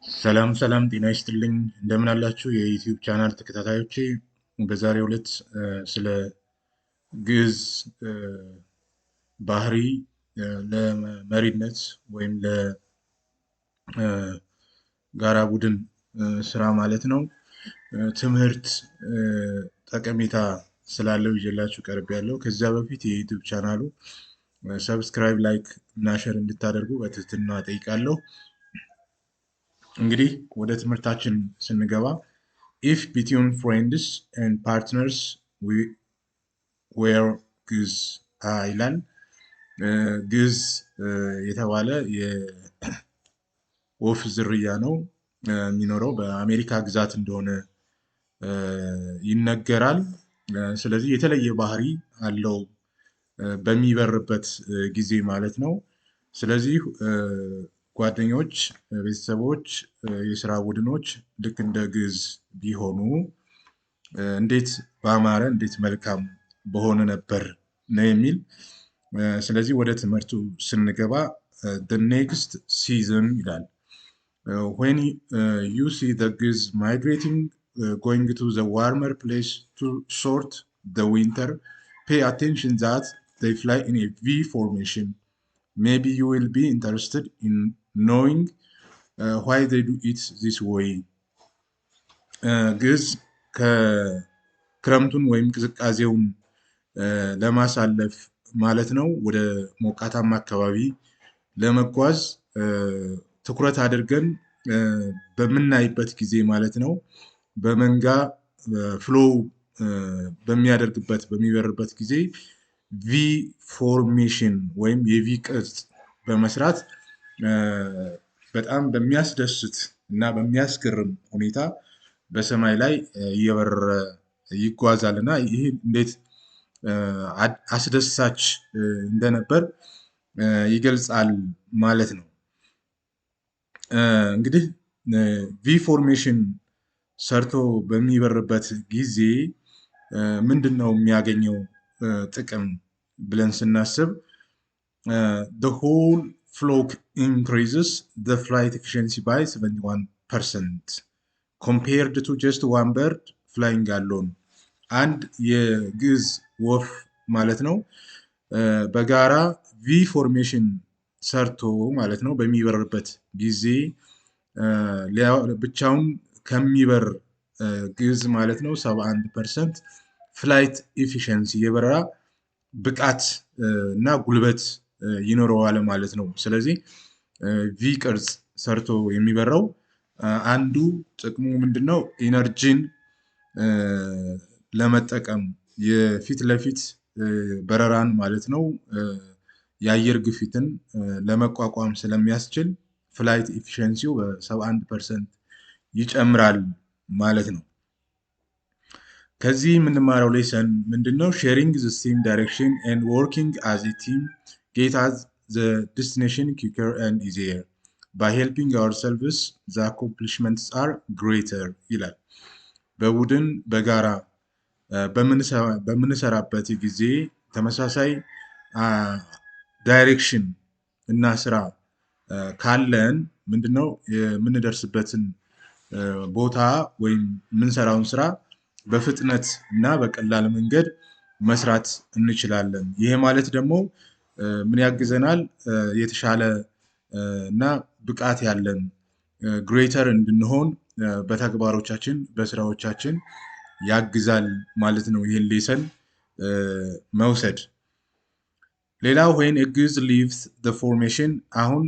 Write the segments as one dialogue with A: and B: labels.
A: ሰላም ሰላም ጤና ይስጥልኝ እንደምን አላችሁ የዩቲዩብ ቻናል ተከታታዮቼ። በዛሬው ዕለት ስለ ግዕዝ ባህሪ ለመሪነት ወይም ለጋራ ቡድን ስራ ማለት ነው ትምህርት ጠቀሜታ ስላለው ይዤላችሁ ቀርቤያለሁ። ከዚያ በፊት የዩቲዩብ ቻናሉ ሰብስክራይብ፣ ላይክ እና ሼር እንድታደርጉ በትህትና እጠይቃለሁ። እንግዲህ ወደ ትምህርታችን ስንገባ if between friends and partners we were ግዕዝ ይላል። ግዕዝ የተባለ የወፍ ዝርያ ነው። የሚኖረው በአሜሪካ ግዛት እንደሆነ ይነገራል። ስለዚህ የተለየ ባህሪ አለው በሚበርበት ጊዜ ማለት ነው። ስለዚህ ጓደኞች፣ ቤተሰቦች፣ የስራ ቡድኖች ልክ እንደ ግዕዝ ቢሆኑ እንዴት ባማረ እንዴት መልካም በሆነ ነበር ነው የሚል። ስለዚህ ወደ ትምህርቱ ስንገባ the next season ይላል። when you see the geese migrating going to the warmer place to short the winter, pay attention that they fly in a V formation. Maybe you will be interested in knowing why they do it this way. ግዕዝ ከክረምቱን ወይም ቅዝቃዜውን ለማሳለፍ ማለት ነው ወደ ሞቃታማ አካባቢ ለመጓዝ ትኩረት አድርገን በምናይበት ጊዜ ማለት ነው በመንጋ ፍሎው በሚበርበት ጊዜ ቪ ፎርሜሽን ወይም የቪ ቅርጽ በመስራት በጣም በሚያስደስት እና በሚያስገርም ሁኔታ በሰማይ ላይ እየበረረ ይጓዛል እና ይህ እንዴት አስደሳች እንደነበር ይገልጻል ማለት ነው። እንግዲህ ቪ ፎርሜሽን ሰርቶ በሚበርበት ጊዜ ምንድን ነው የሚያገኘው ጥቅም ብለን ስናስብ the whole flock increases the flight efficiency by 71% compared to just one bird flying alone. አንድ የግዕዝ ወፍ ማለት ነው በጋራ ቪ ፎርሜሽን ሰርቶ ማለት ነው በሚበርበት ጊዜ ብቻውን ከሚበር ግዕዝ ማለት ነው 71% ፍላይት ኤፊሽንሲ የበረራ ብቃት እና ጉልበት ይኖረዋል ማለት ነው። ስለዚህ ቪ ቅርጽ ሰርቶ የሚበረው አንዱ ጥቅሙ ምንድነው? ኢነርጂን ለመጠቀም የፊት ለፊት በረራን ማለት ነው የአየር ግፊትን ለመቋቋም ስለሚያስችል ፍላይት ኤፊሽንሲው በ71% ይጨምራል ማለት ነው። ከዚህ የምንማረው ሌሰን ምንድነው? ሼሪንግ ዘ ሴም ዳይሬክሽን ኤንድ ወርኪንግ አዝ ኤ ቲም ጌት አስ ዘ ዴስቲኔሽን quicker and easier. by helping ourselves the accomplishments are greater ይላል። በቡድን በጋራ በምንሰራበት ጊዜ ተመሳሳይ ዳይሬክሽን እና ስራ ካለን ምንድነው የምንደርስበትን ቦታ ወይም የምንሰራውን ስራ በፍጥነት እና በቀላል መንገድ መስራት እንችላለን። ይሄ ማለት ደግሞ ምን ያግዘናል? የተሻለ እና ብቃት ያለን ግሬተር እንድንሆን በተግባሮቻችን በስራዎቻችን ያግዛል ማለት ነው። ይሄን ሌሰን መውሰድ። ሌላው when a goose leaves the formation አሁን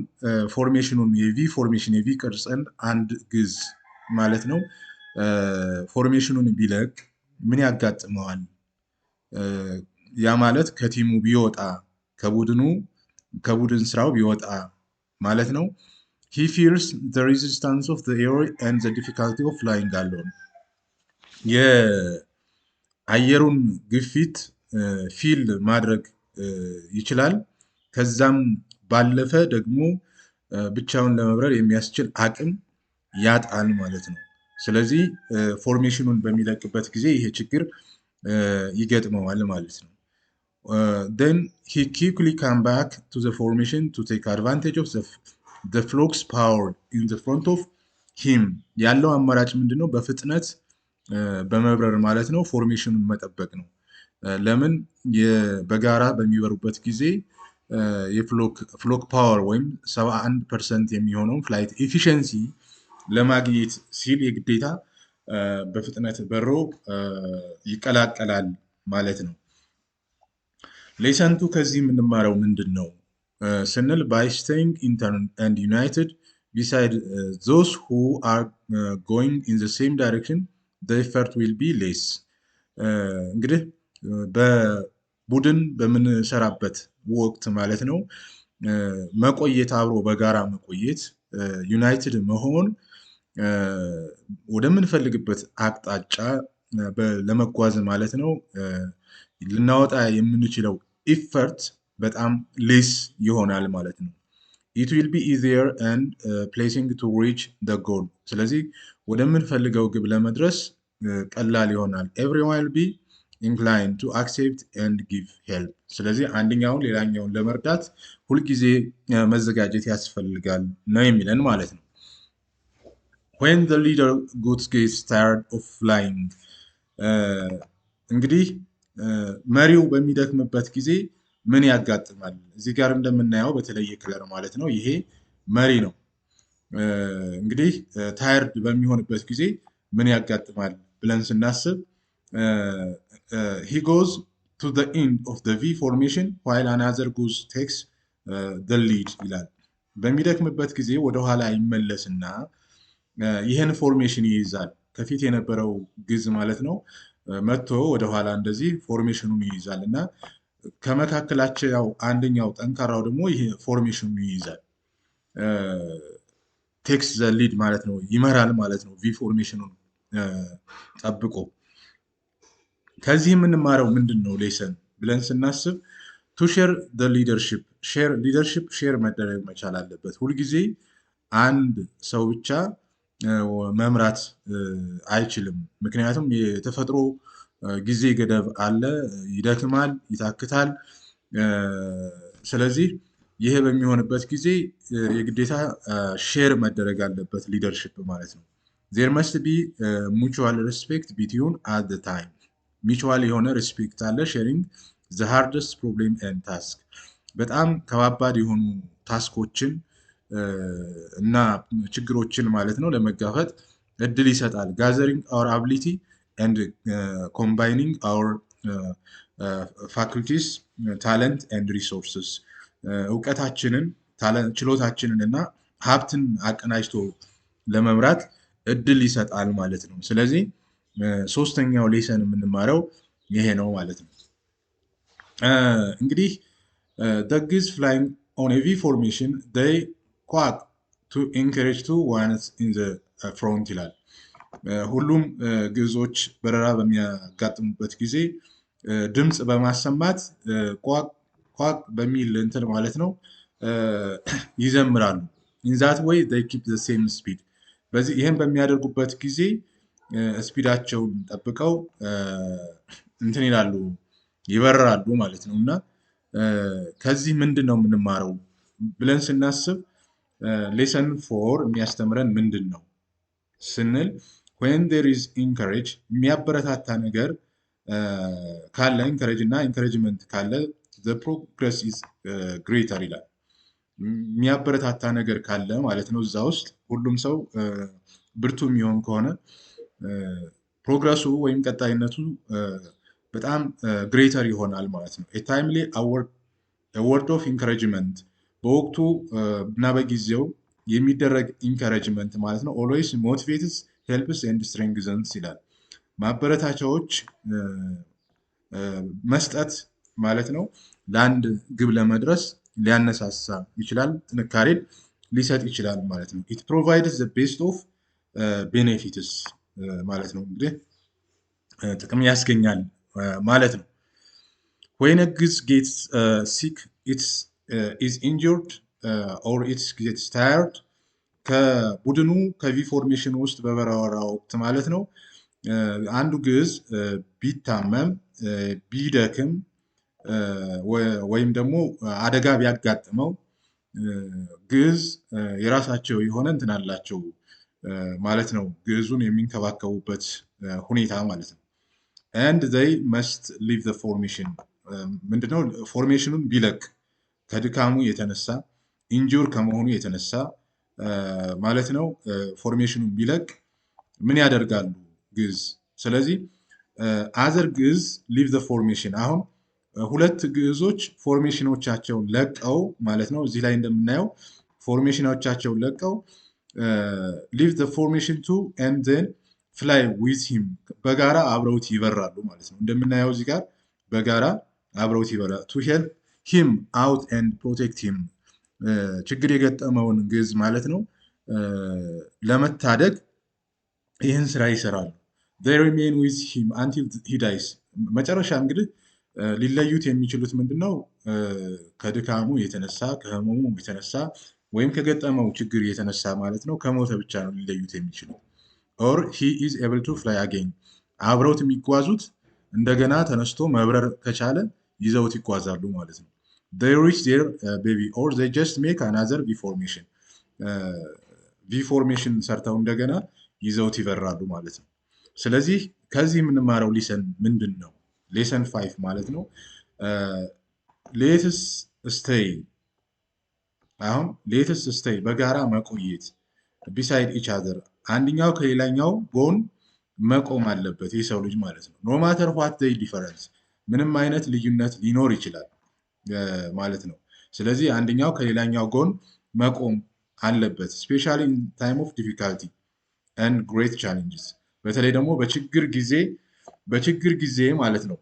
A: ፎርሜሽኑን የቪ ፎርሜሽን የቪ ቅርጽን አንድ ግዕዝ ማለት ነው ፎርሜሽኑን ቢለቅ ምን ያጋጥመዋል? ያ ማለት ከቲሙ ቢወጣ ከቡድን ስራው ቢወጣ ማለት ነው። he feels the resistance of the air and the difficulty of flying alone. የአየሩን ግፊት ፊል ማድረግ ይችላል። ከዛም ባለፈ ደግሞ ብቻውን ለመብረር የሚያስችል አቅም ያጣል ማለት ነው። ስለዚህ ፎርሜሽኑን በሚለቅበት ጊዜ ይሄ ችግር ይገጥመዋል ማለት ነው። then he quickly come back to the formation to take advantage of the flock's power in the front of ሂም ያለው አማራጭ ምንድነው? በፍጥነት በመብረር ማለት ነው ፎርሜሽኑን መጠበቅ ነው። ለምን በጋራ በሚበሩበት ጊዜ የፍሎክ ፓወር ወይም 71% የሚሆነውን ፍላይት ኤፊሽንሲ ለማግኘት ሲል የግዴታ በፍጥነት በሮ ይቀላቀላል ማለት ነው። ሌሰንቱ ከዚህ የምንማረው ምንድን ነው ስንል by staying intern and united beside those who are going in the same direction the effort will be less። እንግዲህ በቡድን በምንሰራበት ወቅት ማለት ነው መቆየት አብሮ በጋራ መቆየት ዩናይትድ መሆን ወደምንፈልግበት አቅጣጫ ለመጓዝ ማለት ነው ልናወጣ የምንችለው ኢፈርት በጣም ሌስ ይሆናል ማለት ነው። it will be easier and pleasing to reach the goal። ስለዚህ ወደምንፈልገው ግብ ለመድረስ ቀላል ይሆናል። everyone will be inclined to accept and give help። ስለዚህ አንደኛውን ሌላኛውን ለመርዳት ሁልጊዜ መዘጋጀት ያስፈልጋል ነው የሚለን ማለት ነው። when the leader gets tired of flying እንግዲህ መሪው በሚደክምበት ጊዜ ምን ያጋጥማል? እዚህ ጋር እንደምናየው በተለየ ከለር ማለት ነው ይሄ መሪ ነው። እንግዲህ ታየርድ በሚሆንበት ጊዜ ምን ያጋጥማል ብለን ስናስብ he goes to the end of the V formation while another goose takes the lead ይላል። በሚደክምበት ጊዜ ወደኋላ ይመለስና ይህን ፎርሜሽን ይይዛል። ከፊት የነበረው ግዝ ማለት ነው መጥቶ ወደኋላ እንደዚህ ፎርሜሽኑን ይይዛል እና ከመካከላቸው አንደኛው ጠንካራው ደግሞ ይሄ ፎርሜሽኑን ይይዛል። ቴክስ ዘ ሊድ ማለት ነው ይመራል ማለት ነው ቪ ፎርሜሽኑን ጠብቆ። ከዚህ የምንማረው ምንድን ነው ሌሰን ብለን ስናስብ ቱ ሼር ዘ ሊደርሺፕ ሊደርሺፕ ሼር መደረግ መቻል አለበት። ሁልጊዜ አንድ ሰው ብቻ መምራት አይችልም። ምክንያቱም የተፈጥሮ ጊዜ ገደብ አለ፣ ይደክማል፣ ይታክታል። ስለዚህ ይሄ በሚሆንበት ጊዜ የግዴታ ሼር መደረግ አለበት ሊደርሺፕ ማለት ነው። there must be mutual respect between at the time ሚቹዋል የሆነ ሪስፔክት አለ። ሼሪንግ the hardest problem and task በጣም ከባባድ የሆኑ ታስኮችን እና ችግሮችን ማለት ነው ለመጋፈጥ እድል ይሰጣል። gathering our ability and combining our faculties talent and resources እውቀታችንን ችሎታችንን እና ሀብትን አቀናጅቶ ለመምራት እድል ይሰጣል ማለት ነው። ስለዚህ ሶስተኛው ሌሰን የምንማረው ይሄ ነው ማለት ነው። እንግዲህ the geese flying on a V formation they quack to encourage two ones in the front ይላል። ሁሉም ግዞች በረራ በሚያጋጥሙበት ጊዜ ድምፅ በማሰማት ኳክ በሚል እንትን ማለት ነው ይዘምራሉ። in that way they keep the same speed በዚህ ይሄን በሚያደርጉበት ጊዜ ስፒዳቸውን ጠብቀው እንትን ይላሉ ይበራሉ ማለት ነው። እና ከዚህ ምንድን ነው የምንማረው ብለን ስናስብ ሌሰን 4 የሚያስተምረን ምንድን ነው ስንል when there is encourage የሚያበረታታ ነገር ካለ ኢንከሬጅ እና ኢንከሬጅመንት ካለ the progress is greater ይላል። የሚያበረታታ ነገር ካለ ማለት ነው እዛ ውስጥ ሁሉም ሰው ብርቱ የሚሆን ከሆነ ፕሮግረሱ ወይም ቀጣይነቱ በጣም ግሬተር ይሆናል ማለት ነው። ታይምሊ ወርድ ኦፍ ኢንካሬጅመንት በወቅቱ እና በጊዜው የሚደረግ ኢንካሬጅመንት ማለት ነው ኦልዌይስ ሞቲቬትስ ሄልፕስ ኤንድ ስትሬንግዘንስ ይላል። ማበረታቻዎች መስጠት ማለት ነው ለአንድ ግብ ለመድረስ ሊያነሳሳ ይችላል፣ ጥንካሬን ሊሰጥ ይችላል ማለት ነው። ኢት ፕሮቫይድስ ዘ ቤስት ኦፍ ቤኔፊትስ ማለት ነው። እንግዲህ ጥቅም ያስገኛል ማለት ነው። when a goose gets sick it is injured or it gets tired ከቡድኑ ከቪ ፎርሜሽን ውስጥ በበረራ ወቅት ማለት ነው አንዱ ግዝ ቢታመም ቢደክም ወይም ደግሞ አደጋ ቢያጋጥመው ግዝ የራሳቸው የሆነ እንትን አላቸው ማለት ነው ግዕዙን የሚንከባከቡበት ሁኔታ ማለት ነው። and they must leave the formation ምንድነው ፎርሜሽኑን ቢለቅ ከድካሙ የተነሳ ኢንጁር ከመሆኑ የተነሳ ማለት ነው ፎርሜሽኑን ቢለቅ ምን ያደርጋሉ ግዕዝ። ስለዚህ አዘር ግዕዝ ሊቭ ዘ ፎርሜሽን አሁን ሁለት ግዕዞች ፎርሜሽኖቻቸውን ለቀው ማለት ነው እዚህ ላይ እንደምናየው ፎርሜሽኖቻቸውን ለቀው ሊቭ ዘ ፎርሜሽን ቱ ኤንድ ዘን ፍላይ ዊዝ ሂም በጋራ አብረውት ይበራሉ ማለት ነው። እንደምናየው እዚህ ጋር በጋራ አብረውት ይበራሉ ቱ ሄልፕ ሂም አውት ኤንድ ፕሮቴክት ሂም ችግር የገጠመውን ግዕዝ ማለት ነው ለመታደግ ይህን ስራ ይሰራሉ። they remain with him until he dies መጨረሻ እንግዲህ ሊለዩት የሚችሉት ምንድነው ከድካሙ የተነሳ ከህመሙ የተነሳ ወይም ከገጠመው ችግር የተነሳ ማለት ነው ከሞተ ብቻ ነው ሊለዩት የሚችሉት። or he is able to fly again አብረውት የሚጓዙት እንደገና ተነስቶ መብረር ከቻለ ይዘውት ይጓዛሉ ማለት ነው። they reach their baby or they just make another V formation V formation ሰርተው እንደገና ይዘውት ይበራሉ ማለት ነው። ስለዚህ ከዚህ የምንማረው ሊሰን ምንድን ነው? ሌሰን 5 ማለት ነው ሌትስ ስቴይ አሁን ሌትስ ስቴይ በጋራ መቆየት ቢሳይድ ኢች አዘር አንደኛው ከሌላኛው ጎን መቆም አለበት የሰው ልጅ ማለት ነው። ኖ ማተር ዋት ዘይ ዲፈረንስ ምንም አይነት ልዩነት ሊኖር ይችላል ማለት ነው። ስለዚህ አንደኛው ከሌላኛው ጎን መቆም አለበት ስፔሻሊ ኢን ታይም ኦፍ ዲፊካልቲ ኤንድ ግሬት ቻሌንጅስ በተለይ ደግሞ በችግር ጊዜ ማለት ነው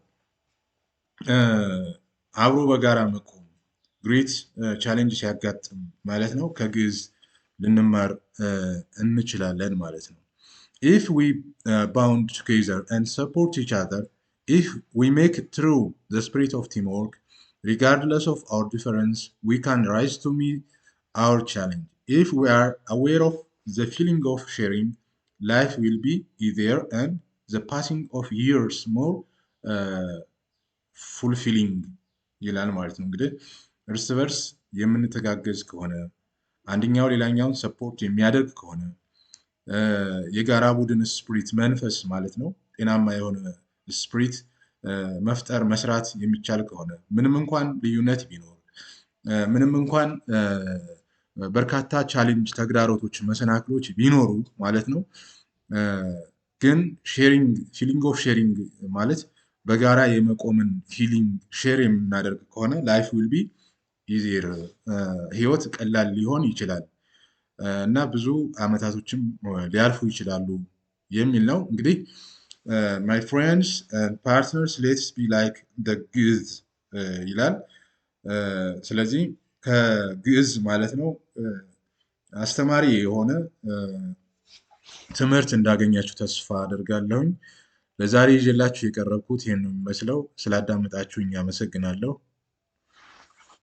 A: አብሮ በጋራ መቆም ግሬት ቻሌንጅ ሲያጋጥም ማለት ነው ከግዕዝ ልንማር እንችላለን ማለት ነው። if we bound together and support each other if we make true the spirit of teamwork regardless of our difference we can rise to meet our challenge if we are aware of the feeling of sharing life will be easier and the passing of years more fulfilling ይላል ማለት ነው። እንግዲህ እርስ በርስ የምንተጋገዝ ከሆነ አንደኛው ሌላኛውን ሰፖርት የሚያደርግ ከሆነ የጋራ ቡድን ስፕሪት መንፈስ ማለት ነው ጤናማ የሆነ ስፕሪት መፍጠር መስራት የሚቻል ከሆነ ምንም እንኳን ልዩነት ቢኖር ምንም እንኳን በርካታ ቻሌንጅ ተግዳሮቶች መሰናክሎች ቢኖሩ ማለት ነው ግን ፊሊንግ ኦፍ ሼሪንግ ማለት በጋራ የመቆምን ፊሊንግ ሼር የምናደርግ ከሆነ ላይፍ ዊል ቢ ኢዚየር ህይወት ቀላል ሊሆን ይችላል እና ብዙ አመታቶችም ሊያልፉ ይችላሉ የሚል ነው። እንግዲህ my friends and partners let's be like the ግዕዝ ይላል። ስለዚህ ከግዕዝ ማለት ነው አስተማሪ የሆነ ትምህርት እንዳገኛችሁ ተስፋ አደርጋለሁኝ። ለዛሬ ይዤላችሁ የቀረብኩት ይሄን ነው የሚመስለው። ስላዳመጣችሁኝ አመሰግናለሁ።